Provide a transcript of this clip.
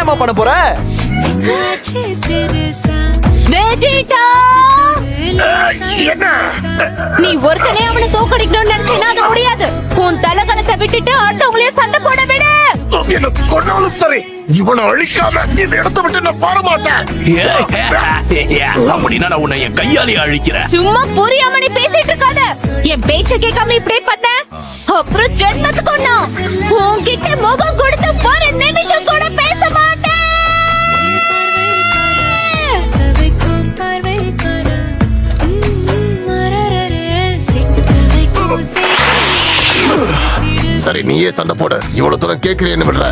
என்னமா பண்ண போற? வெஜிடா, என்ன நீ ஒருத்தனே அவனை தோக்கடிக்கணும்னு நினைச்சேன்னா அது முடியாது. உன் தலகணத்தை விட்டுட்டு அடுத்தவங்களையே சண்டை போட விடு. என்ன கொண்டாலும் சரி, இவனை அழிக்காம இந்த இடத்தை விட்டு நான் பார மாட்டேன். அப்படின்னா நான் உன்னை என் கையாலே அழிக்கிறேன். சும்மா புரியாம நீ பேசிட்டு இருக்காத. என் பேச்ச கேட்காம இப்படியே பண்ண, அப்புறம் ஜென்மத்துக்கு ஒண்ணு உன்கிட்ட முகம் கொடுத்து ஒரு நிமிஷம் கூட பேச மாட்டேன். சரி, நீயே சண்டை போட. இவ்வளவு தூரம் கேட்கிறேன்னு விடுற.